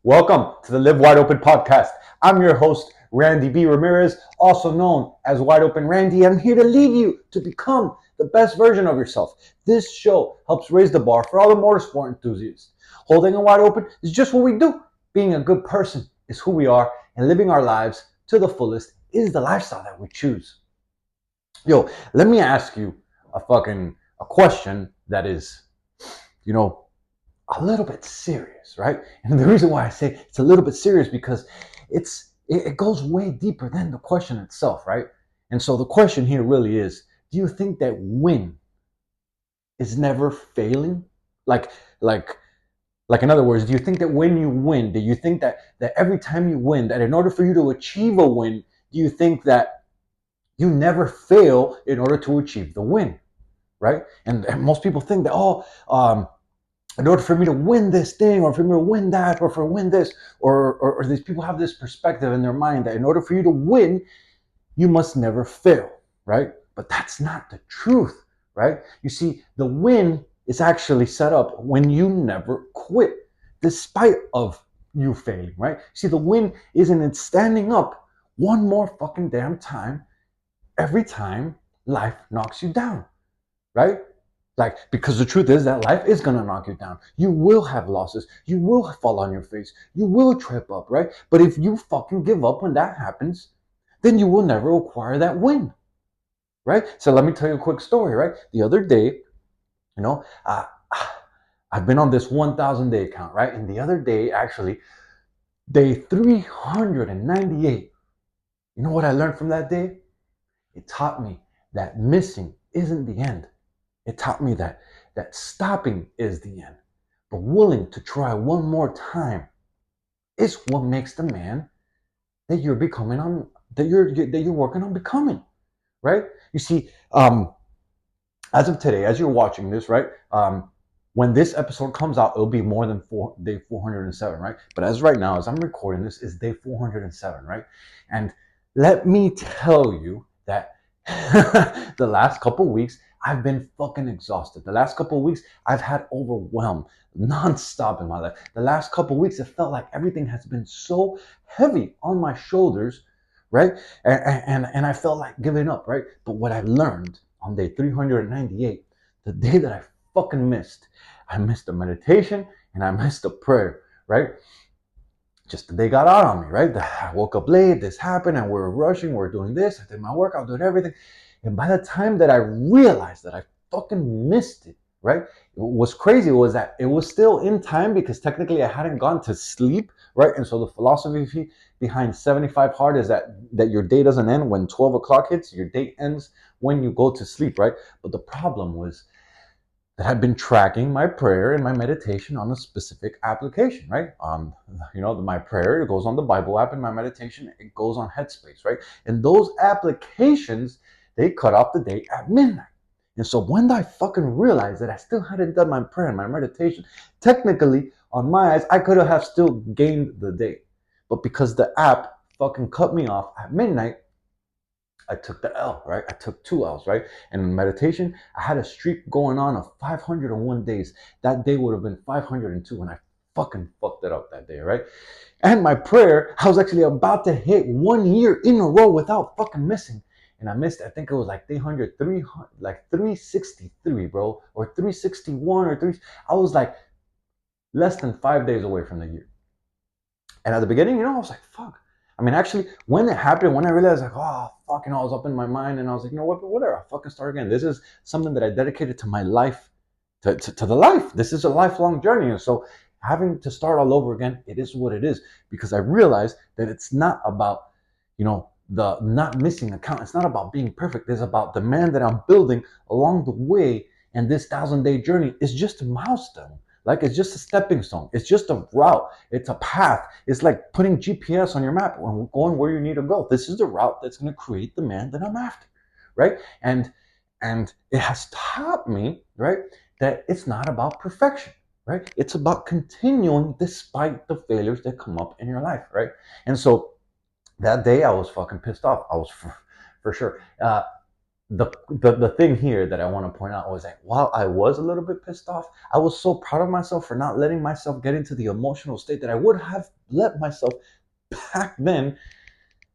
Welcome to the Live Wide Open podcast. I'm your host, Randy B. Ramirez, also known as Wide Open Randy. I'm here to lead you to become the best version of yourself. This show helps raise the bar for all the motorsport enthusiasts. Holding it wide open is just what we do. Being a good person is who we are, and living our lives to the fullest is the lifestyle that we choose. Yo, let me ask you a question that is, you know, a little bit serious, right? And the reason why I say it's a little bit serious because it goes way deeper than the question itself, right? And so the question here really is: do you think that win is never failing? Like, like, like in other words, do you think that when you win, do you think that every time you win, that in order for you to achieve a win, do you think that you never fail in order to achieve the win, right? And most people think that in order for me to win this thing or for me to win that or for win this or these people have this perspective in their mind that in order for you to win you must never fail, right? But that's not the truth, right? You see, the win is actually set up when you never quit despite of you failing, right? See, the win isn't in standing up one more fucking damn time every time life knocks you down, right? Like, because the truth is that life is gonna knock you down. You will have losses. You will fall on your face. You will trip up, right? But if you fucking give up when that happens, then you will never acquire that win, right? So let me tell you a quick story, right? The other day, you know, I've been on this 1,000 day count, right? And the other day, actually, day 398, you know what I learned from that day? It taught me that missing isn't the end. It taught me that stopping is the end, but willing to try one more time is what makes the man that you're becoming on that you're working on becoming, right? You see, as of today, as you're watching this, right? When this episode comes out, it'll be more than day 407, right? But as right now, as I'm recording this, is day 407, right? And let me tell you that the last couple weeks, I've been fucking exhausted. The last couple weeks, I've had overwhelm nonstop in my life. The last couple weeks, it felt like everything has been so heavy on my shoulders, right? And I felt like giving up, right? But what I learned on day 398, the day that I fucking missed, I missed the meditation and I missed the prayer, right? Just the day got out on me, right? I woke up late, this happened, and we're rushing, we're doing this, I did my workout, doing everything. And by the time that I realized that I fucking missed it, right? What's crazy was that it was still in time because technically I hadn't gone to sleep, right? And so the philosophy behind 75 hard is that your day doesn't end when 12 o'clock hits, your day ends when you go to sleep, right? But the problem was that I've been tracking my prayer and my meditation on a specific application, right? My prayer, it goes on the Bible app, and my meditation, it goes on Headspace, right? And those applications, they cut off the day at midnight. And so when I fucking realized that I still hadn't done my prayer and my meditation, technically, on my eyes, I could have still gained the day. But because the app fucking cut me off at midnight, I took the L, right? I took two L's, right? And in meditation, I had a streak going on of 501 days. That day would have been 502, and I fucking fucked it up that day, right? And my prayer, I was actually about to hit 1 year in a row without fucking missing. And I missed, I think it was like 363, bro, or 361 or 3. I was like less than 5 days away from the year. And at the beginning, I was like, fuck. I mean, actually, when it happened, when I realized, like, oh, fuck, I was up in my mind, and I was like, whatever, I'll fucking start again. This is something that I dedicated to my life, to the life. This is a lifelong journey. And so having to start all over again, it is what it is, because I realized that it's not about, the not missing a count. It's not about being perfect. It's about the man that I'm building along the way. And this 1,000 day journey is just a milestone. Like, it's just a stepping stone. It's just a route. It's a path. It's like putting GPS on your map and going where you need to go. This is the route that's going to create the man that I'm after, right? And it has taught me, right, that it's not about perfection, right? It's about continuing despite the failures that come up in your life, right? And so that day I was fucking pissed off. I was for sure. the thing here that I want to point out was that while I was a little bit pissed off, I was so proud of myself for not letting myself get into the emotional state that I would have let myself back then,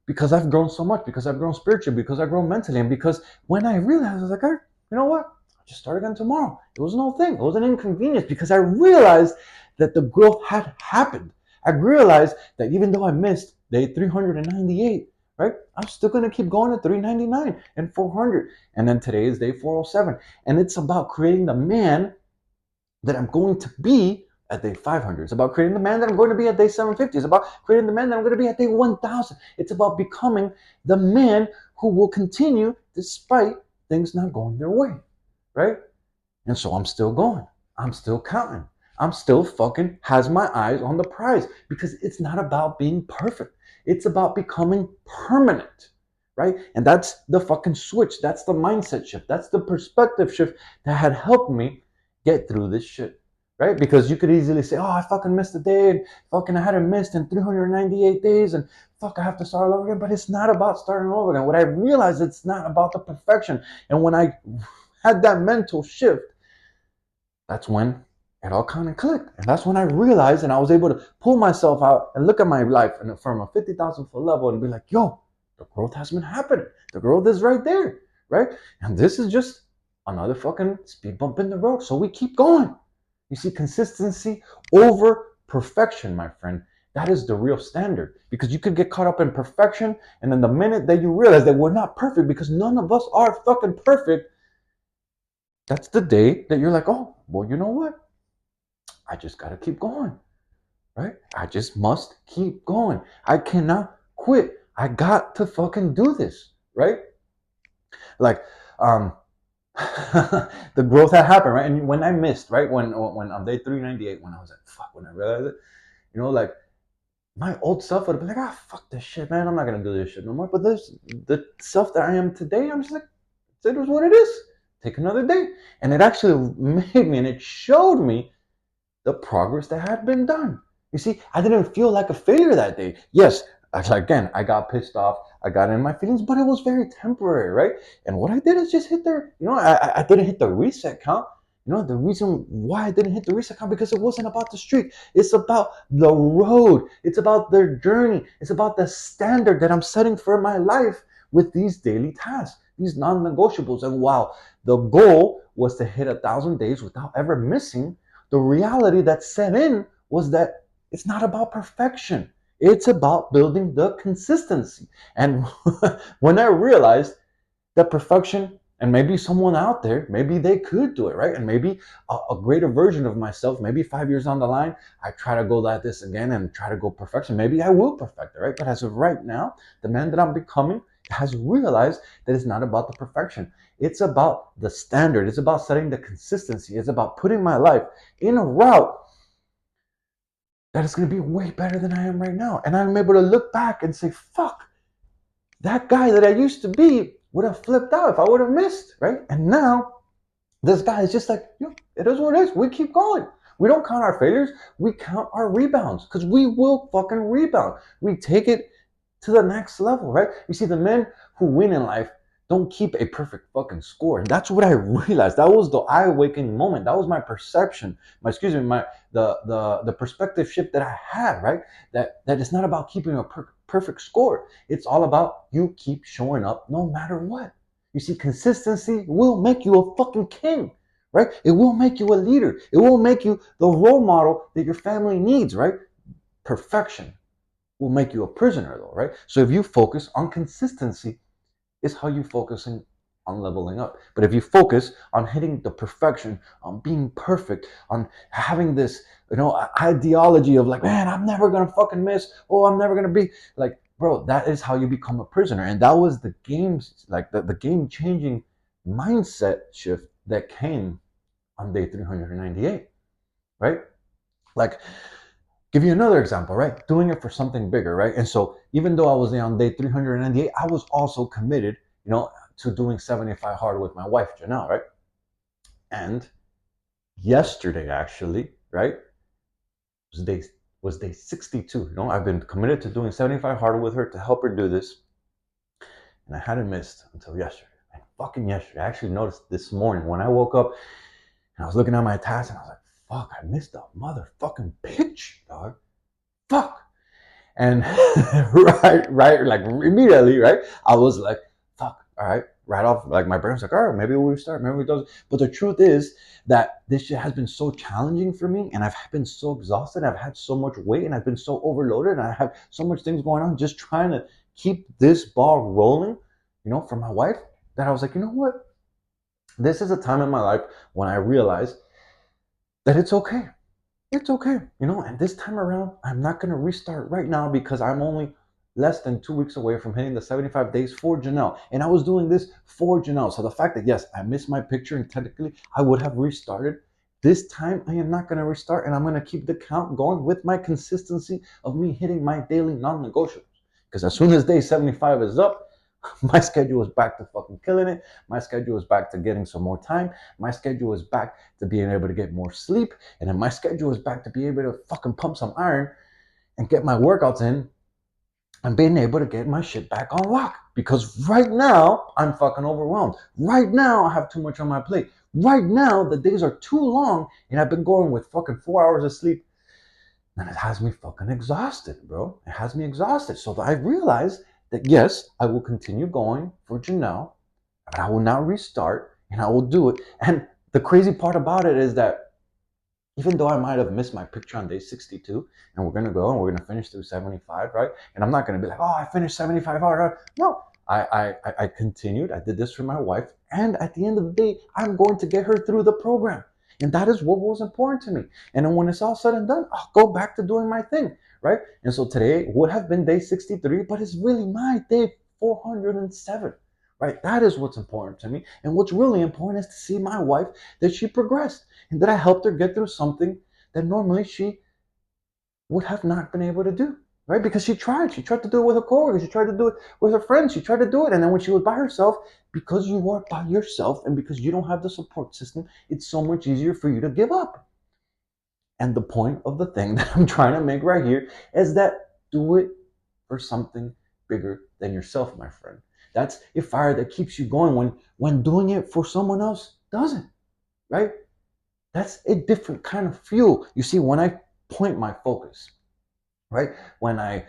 because I've grown so much, because I've grown spiritually, because I've grown mentally, and because when I realized, I was like, you know what? I'll just start again tomorrow. It was no thing. It was an inconvenience because I realized that the growth had happened. I realized that even though I missed day 398, right? I'm still going to keep going at 399 and 400. And then today is day 407. And it's about creating the man that I'm going to be at day 500. It's about creating the man that I'm going to be at day 750. It's about creating the man that I'm going to be at day 1000. It's about becoming the man who will continue despite things not going their way, right? And so I'm still going. I'm still counting. I'm still fucking has my eyes on the prize, because it's not about being perfect. It's about becoming permanent, right? And that's the fucking switch. That's the mindset shift. That's the perspective shift that had helped me get through this shit, right? Because you could easily say, oh, I fucking missed a day, and fucking I hadn't missed in 398 days, and fuck, I have to start all over again. But it's not about starting over again. What I realized, it's not about the perfection. And when I had that mental shift, that's when it all kind of clicked. And that's when I realized, and I was able to pull myself out and look at my life from a 50,000 foot level and be like, yo, the growth has been happening. The growth is right there, right? And this is just another fucking speed bump in the road. So we keep going. You see, consistency over perfection, my friend. That is the real standard, because you could get caught up in perfection, and then the minute that you realize that we're not perfect, because none of us are fucking perfect, that's the day that you're like, oh, well, you know what? I just got to keep going, right? I just must keep going. I cannot quit. I got to fucking do this, right? Like, the growth had happened, right? And when I missed, right, when on day 398, when I was like, fuck, when I realized it, like, my old self would have been like, ah, fuck this shit, man. I'm not gonna do this shit no more. But this, the self that I am today, I'm just like, it is what it is. Take another day. And it actually made me, and it showed me the progress that had been done. You see, I didn't feel like a failure that day. Yes, again, I got pissed off. I got in my feelings, but it was very temporary, right? And what I did is just hit the, I didn't hit the reset count. The reason why I didn't hit the reset count, because it wasn't about the streak. It's about the road. It's about the journey. It's about the standard that I'm setting for my life with these daily tasks, these non-negotiables. And while the goal was to hit 1,000 days without ever missing, the reality that set in was that it's not about perfection. It's about building the consistency. And when I realized that perfection, and maybe someone out there, maybe they could do it, right? And maybe a greater version of myself, maybe 5 years down the line, I try to go like this again and try to go perfection. Maybe I will perfect it, right? But as of right now, the man that I'm becoming has realized that it's not about the perfection. It's about the standard. It's about setting the consistency. It's about putting my life in a route that is going to be way better than I am right now. And I'm able to look back and say, fuck, that guy that I used to be would have flipped out if I would have missed, right? And now this guy is just like, it is what it is. We keep going. We don't count our failures. We count our rebounds, because we will fucking rebound. We take it to the next level, right? You see, the men who win in life don't keep a perfect fucking score. And that's what I realized. That was the eye-awakening moment. That was my perception. The perspective shift that I had, right? That it's not about keeping a perfect score. It's all about you keep showing up no matter what. You see, consistency will make you a fucking king, right? It will make you a leader. It will make you the role model that your family needs, right? Perfection will make you a prisoner, though, right? So if you focus on consistency, is how you focusing on leveling up. But if you focus on hitting the perfection, on being perfect, on having this, ideology of like, man, I'm never gonna fucking miss. Oh, I'm never gonna be like, bro, that is how you become a prisoner. And that was the game's like the game changing mindset shift that came on day 398, right? Like, give you another example, right? Doing it for something bigger, right? And so even though I was on day 398, I was also committed, to doing 75 hard with my wife, Janelle, right? And yesterday, actually, right, was day 62. I've been committed to doing 75 hard with her to help her do this, and I hadn't missed until yesterday. And fucking yesterday. I actually noticed this morning when I woke up and I was looking at my task and I was like, fuck, I missed a motherfucking pitch, dog. Fuck. And right, like immediately, right? I was like, fuck, all right, right off, like my brain was like, all right, maybe we'll restart, maybe we don't. But the truth is that this shit has been so challenging for me, and I've been so exhausted. I've had so much weight, and I've been so overloaded, and I have so much things going on, just trying to keep this ball rolling, for my wife. That I was like, you know what? This is a time in my life when I realized that it's okay. It's okay, and this time around, I'm not going to restart right now because I'm only less than 2 weeks away from hitting the 75 days for Janelle. And I was doing this for Janelle. So the fact that, yes, I missed my picture and technically I would have restarted, this time I am not going to restart and I'm going to keep the count going with my consistency of me hitting my daily non-negotiables. Because as soon as day 75 is up, my schedule is back to fucking killing it. My schedule is back to getting some more time. My schedule is back to being able to get more sleep. And then my schedule is back to be able to fucking pump some iron and get my workouts in and being able to get my shit back on lock. Because right now, I'm fucking overwhelmed. Right now, I have too much on my plate. Right now, the days are too long and I've been going with fucking 4 hours of sleep. And it has me fucking exhausted, bro. It has me exhausted. So I realized that yes, I will continue going for Janelle, but I will not restart and I will do it. And the crazy part about it is that even though I might have missed my picture on day 62 and we're going to go and we're going to finish through 75, right? And I'm not going to be like, oh, I finished 75 hard. No, I continued. I did this for my wife. And at the end of the day, I'm going to get her through the program. And that is what was important to me. And then when it's all said and done, I'll go back to doing my thing, right? And so today would have been day 63, but it's really my day 407, right? That is what's important to me. And what's really important is to see my wife, that she progressed and that I helped her get through something that normally she would have not been able to do, right? Because she tried to do it with her coworkers, she tried to do it with her friends, she tried to do it. And then when she was by herself, because you are by yourself and because you don't have the support system, it's so much easier for you to give up. And the point of the thing that I'm trying to make right here is that do it for something bigger than yourself, my friend. That's a fire that keeps you going when doing it for someone else doesn't, right? That's a different kind of fuel. You see, when I point my focus, right? When I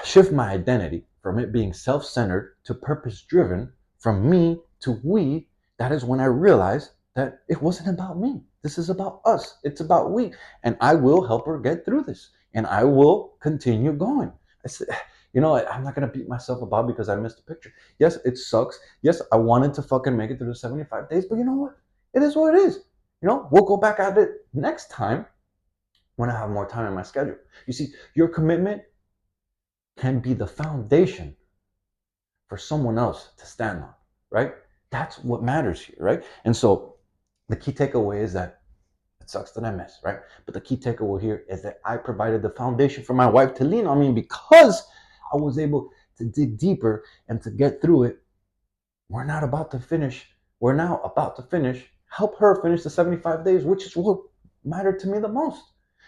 shift my identity from it being self-centered to purpose-driven, from me to we, that is when I realize that it wasn't about me. This is about us. It's about we. And I will help her get through this. And I will continue going. I'm not going to beat myself up because I missed a picture. Yes, it sucks. Yes, I wanted to fucking make it through the 75 days, but you know what? It is what it is. We'll go back at it next time when I have more time in my schedule. You see, your commitment can be the foundation for someone else to stand on, right? That's what matters here, right? And so the key takeaway is that it sucks that I missed, right? But the key takeaway here is that I provided the foundation for my wife to lean on me because I was able to dig deeper and to get through it. We're now about to finish. Help her finish the 75 days, which is what mattered to me the most.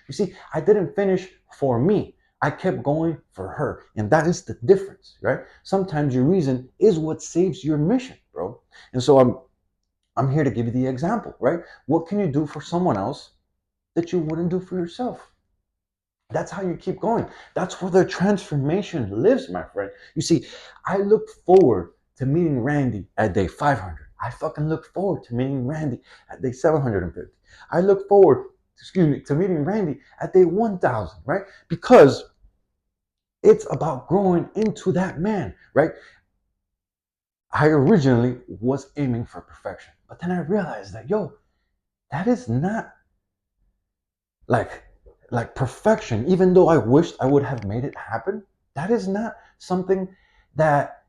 You see, I didn't finish for me. I kept going for her. And that is the difference, right? Sometimes your reason is what saves your mission, bro. And so I'm here to give you the example, right? What can you do for someone else that you wouldn't do for yourself? That's how you keep going. That's where the transformation lives, my friend. You see, I look forward to meeting Randy at day 500. I fucking look forward to meeting Randy at day 750. I look forward, to meeting Randy at day 1000, right? Because it's about growing into that man, right? I originally was aiming for perfection, but then I realized that, that is not like perfection. Even though I wished I would have made it happen, that is not something that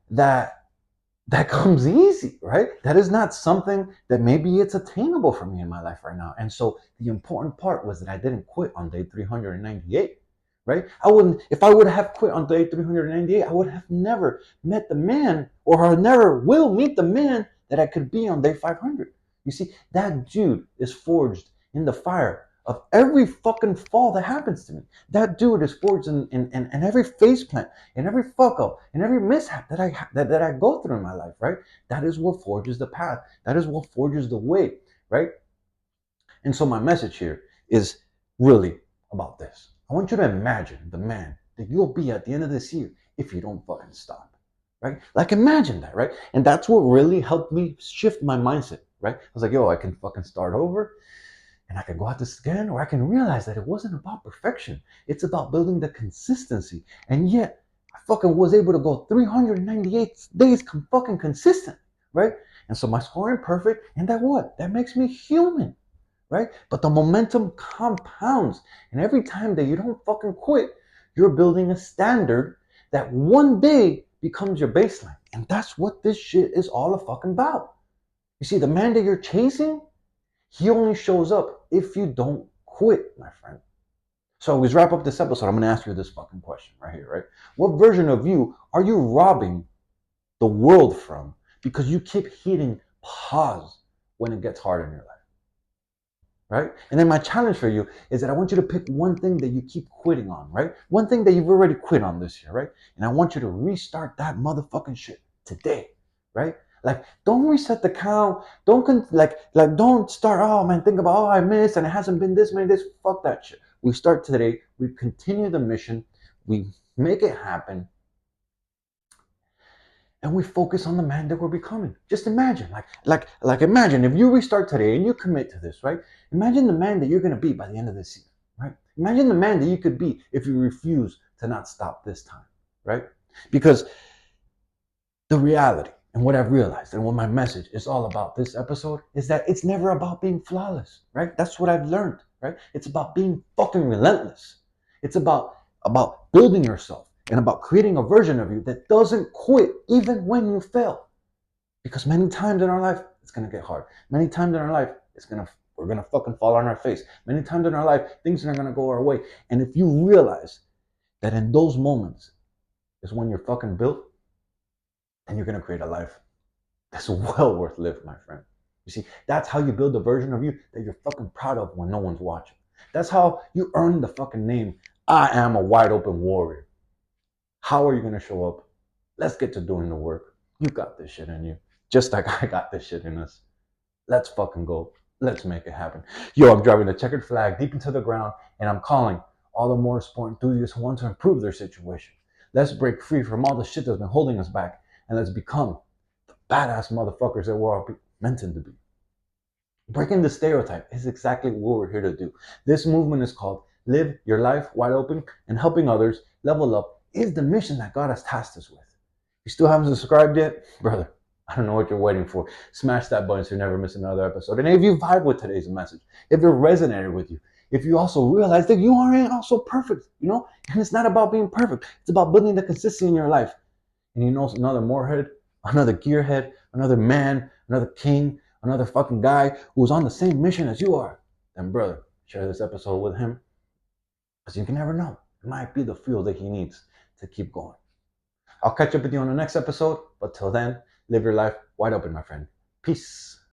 comes easy, right? That is not something that maybe it's attainable for me in my life right now. And so the important part was that I didn't quit on day 398, right? If I would have quit on day 398, I would have never met the man, or I never will meet the man that I could be on day 500. You see, that dude is forged in the fire of every fucking fall that happens to me. That dude is forged in every face plant, in every fuck up, in every mishap that I go through in my life, right? That is what forges the path. That is what forges the way, right? And so my message here is really about this. I want you to imagine the man that you'll be at the end of this year if you don't fucking stop, right? Like imagine that, right? And that's what really helped me shift my mindset, right? I was like, yo, I can fucking start over and I can go at this again, or I can realize that it wasn't about perfection. It's about building the consistency. And yet, I fucking was able to go 398 days fucking consistent, right? And so my score ain't perfect, and that what? That makes me human, right? But the momentum compounds. And every time that you don't fucking quit, you're building a standard that one day becomes your baseline. And that's what this shit is all fucking about. You see, the man that you're chasing, he only shows up if you don't quit, my friend. So as we wrap up this episode, I'm going to ask you this fucking question right here, right? What version of you are you robbing the world from because you keep hitting pause when it gets hard in your life? Right? And then my challenge for you is that I want you to pick one thing that you keep quitting on, right? One thing that you've already quit on this year, right? And I want you to restart that motherfucking shit today, right? Like, don't reset the count. Don't start. Oh man, think about I missed and it hasn't been this many days. Fuck that shit. We start today. We continue the mission. We make it happen, and we focus on the man that we're becoming. Just imagine, imagine if you restart today and you commit to this, right? Imagine the man that you're gonna be by the end of this year, right? Imagine the man that you could be if you refuse to not stop this time, right? Because the reality and what I've realized and what my message is all about this episode is that it's never about being flawless, right? That's what I've learned, right? It's about being fucking relentless. It's about building yourself and about creating a version of you that doesn't quit even when you fail. Because many times in our life, it's gonna get hard. Many times in our life, we're gonna fucking fall on our face. Many times in our life, things are gonna go our way. And if you realize that in those moments is when you're fucking built, then you're gonna create a life that's well worth living, my friend. You see, that's how you build a version of you that you're fucking proud of when no one's watching. That's how you earn the fucking name, I am a wide open warrior. How are you gonna show up? Let's get to doing the work. You got this shit in you. Just like I got this shit in us. Let's fucking go. Let's make it happen. Yo, I'm driving the checkered flag deep into the ground, and I'm calling all the more sport enthusiasts who want to improve their situation. Let's break free from all the shit that's been holding us back, and let's become the badass motherfuckers that we're all meant to be. Breaking the stereotype is exactly what we're here to do. This movement is called Live Your Life Wide Open, and helping others level up is the mission that God has tasked us with. You still haven't subscribed yet? Brother, I don't know what you're waiting for. Smash that button so you never miss another episode. And if you vibe with today's message, if it resonated with you, if you also realize that you aren't also perfect, and it's not about being perfect, it's about building the consistency in your life. And another Moorhead, another gearhead, another man, another king, another fucking guy who's on the same mission as you are, then brother, share this episode with him. Because you can never know. It might be the fuel that he needs to keep going. I'll catch up with you on the next episode, but till then, live your life wide open, my friend. Peace.